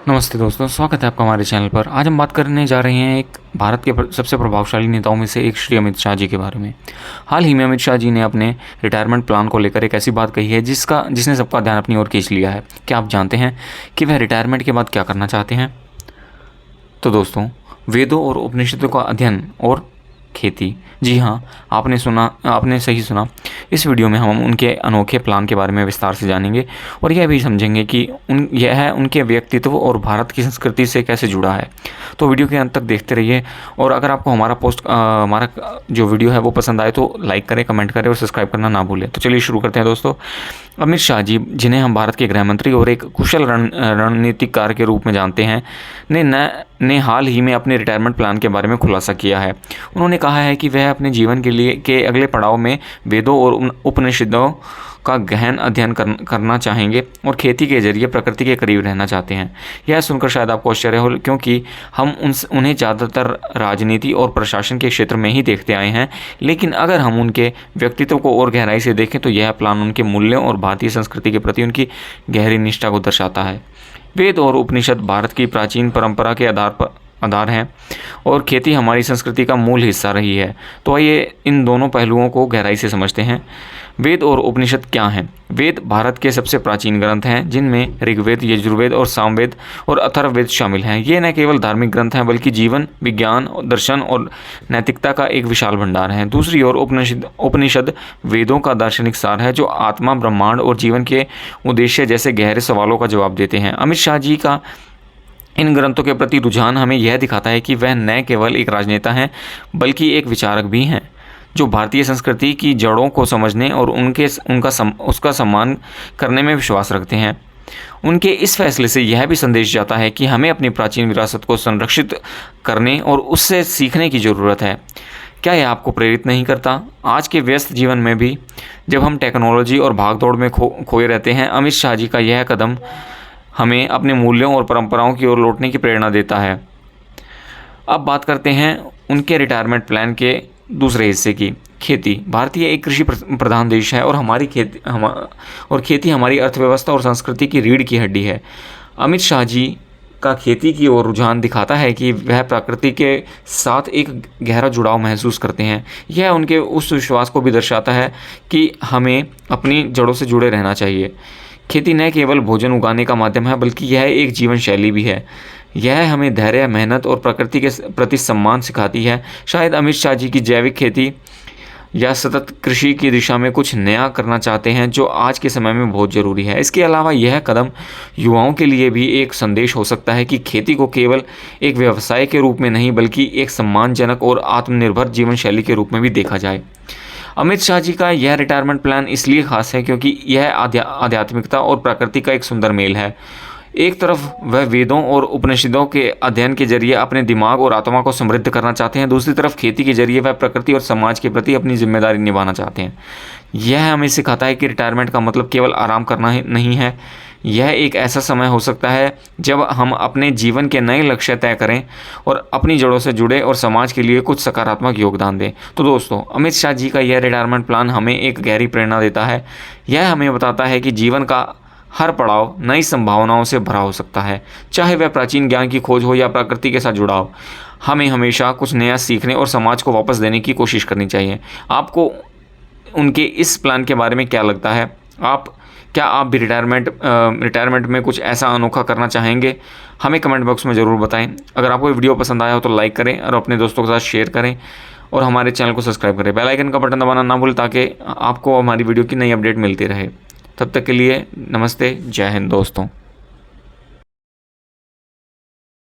नमस्ते दोस्तों, स्वागत है आपका हमारे चैनल पर। आज हम बात करने जा रहे हैं एक भारत के सबसे प्रभावशाली नेताओं में से एक श्री अमित शाह जी के बारे में। हाल ही में अमित शाह जी ने अपने रिटायरमेंट प्लान को लेकर एक ऐसी बात कही है जिसने सबका ध्यान अपनी ओर खींच लिया है। क्या आप जानते हैं कि वह रिटायरमेंट के बाद क्या करना चाहते हैं? तो दोस्तों, वेदों और उपनिषदों का अध्ययन और खेती। जी हाँ, आपने सही सुना। इस वीडियो में हम उनके अनोखे प्लान के बारे में विस्तार से जानेंगे और यह भी समझेंगे कि यह उनके व्यक्तित्व और भारत की संस्कृति से कैसे जुड़ा है। तो वीडियो के अंत तक देखते रहिए और अगर आपको हमारा जो वीडियो है वो पसंद आए तो लाइक करें, कमेंट करें और सब्सक्राइब करना ना भूलें। तो चलिए शुरू करते हैं दोस्तों। अमित शाह जी, जिन्हें हम भारत के गृह मंत्री और एक कुशल रणनीतिकार के रूप में जानते हैं, ने हाल ही में अपने रिटायरमेंट प्लान के बारे में खुलासा किया है। उन्होंने कहा है कि वह अपने जीवन के अगले पड़ाव में वेदों और उपनिषदों का गहन अध्ययन करना चाहेंगे और खेती के जरिए प्रकृति के करीब रहना चाहते हैं। यह सुनकर शायद आपको आश्चर्य हो, क्योंकि हम उन्हें ज़्यादातर राजनीति और प्रशासन के क्षेत्र में ही देखते आए हैं। लेकिन अगर हम उनके व्यक्तित्व को और गहराई से देखें तो यह प्लान उनके मूल्यों और भारतीय संस्कृति के प्रति उनकी गहरी निष्ठा को दर्शाता है। वेद और उपनिषद भारत की प्राचीन परंपरा के आधार हैं और खेती हमारी संस्कृति का मूल हिस्सा रही है। तो आइए इन दोनों पहलुओं को गहराई से समझते हैं। वेद और उपनिषद क्या हैं? वेद भारत के सबसे प्राचीन ग्रंथ हैं, जिनमें ऋग्वेद, यजुर्वेद और सामवेद और अथर्ववेद शामिल हैं। ये न केवल धार्मिक ग्रंथ हैं बल्कि जीवन, विज्ञान, दर्शन और नैतिकता का एक विशाल भंडार है। दूसरी ओर उपनिषद वेदों का दार्शनिक सार है, जो आत्मा, ब्रह्मांड और जीवन के उद्देश्य जैसे गहरे सवालों का जवाब देते हैं। अमित शाह जी का इन ग्रंथों के प्रति रुझान हमें यह दिखाता है कि वह न केवल एक राजनेता हैं बल्कि एक विचारक भी हैं, जो भारतीय संस्कृति की जड़ों को समझने और उसका सम्मान करने में विश्वास रखते हैं। उनके इस फैसले से यह भी संदेश जाता है कि हमें अपनी प्राचीन विरासत को संरक्षित करने और उससे सीखने की ज़रूरत है। क्या यह आपको प्रेरित नहीं करता? आज के व्यस्त जीवन में भी जब हम टेक्नोलॉजी और भागदौड़ में खोए रहते हैं, अमित शाह जी का यह कदम हमें अपने मूल्यों और परंपराओं की ओर लौटने की प्रेरणा देता है। अब बात करते हैं उनके रिटायरमेंट प्लान के दूसरे हिस्से की, खेती। भारतीय एक कृषि प्रधान देश है और खेती हमारी अर्थव्यवस्था और संस्कृति की रीढ़ की हड्डी है। अमित शाह जी का खेती की ओर रुझान दिखाता है कि वह प्रकृति के साथ एक गहरा जुड़ाव महसूस करते हैं। यह उनके उस विश्वास को भी दर्शाता है कि हमें अपनी जड़ों से जुड़े रहना चाहिए। खेती न केवल भोजन उगाने का माध्यम है बल्कि यह एक जीवन शैली भी है। यह हमें धैर्य, मेहनत और प्रकृति के प्रति सम्मान सिखाती है। शायद अमित शाह जी की जैविक खेती या सतत कृषि की दिशा में कुछ नया करना चाहते हैं, जो आज के समय में बहुत ज़रूरी है। इसके अलावा यह कदम युवाओं के लिए भी एक संदेश हो सकता है कि खेती को केवल एक व्यवसाय के रूप में नहीं बल्कि एक सम्मानजनक और आत्मनिर्भर जीवन शैली के रूप में भी देखा जाए। अमित शाह जी का यह रिटायरमेंट प्लान इसलिए खास है क्योंकि यह आध्यात्मिकता और प्रकृति का एक सुंदर मेल है। एक तरफ वह वेदों और उपनिषदों के अध्ययन के जरिए अपने दिमाग और आत्मा को समृद्ध करना चाहते हैं, दूसरी तरफ खेती के जरिए वह प्रकृति और समाज के प्रति अपनी जिम्मेदारी निभाना चाहते हैं। यह हमें सिखाता है कि रिटायरमेंट का मतलब केवल आराम करना नहीं है। यह एक ऐसा समय हो सकता है जब हम अपने जीवन के नए लक्ष्य तय करें और अपनी जड़ों से जुड़े और समाज के लिए कुछ सकारात्मक योगदान दें। तो दोस्तों, अमित शाह जी का यह रिटायरमेंट प्लान हमें एक गहरी प्रेरणा देता है। यह हमें बताता है कि जीवन का हर पड़ाव नई संभावनाओं से भरा हो सकता है, चाहे वह प्राचीन ज्ञान की खोज हो या प्रकृति के साथ जुड़ाव। हमें हमेशा कुछ नया सीखने और समाज को वापस देने की कोशिश करनी चाहिए। आपको उनके इस प्लान के बारे में क्या लगता है? क्या आप भी रिटायरमेंट में कुछ ऐसा अनोखा करना चाहेंगे? हमें कमेंट बॉक्स में ज़रूर बताएं। अगर आपको वीडियो पसंद आया हो तो लाइक करें और अपने दोस्तों के साथ शेयर करें और हमारे चैनल को सब्सक्राइब करें। बेल आइकन का बटन दबाना ना भूलें ताकि आपको हमारी वीडियो की नई अपडेट मिलती रहे। तब तक के लिए नमस्ते, जय हिंद दोस्तों।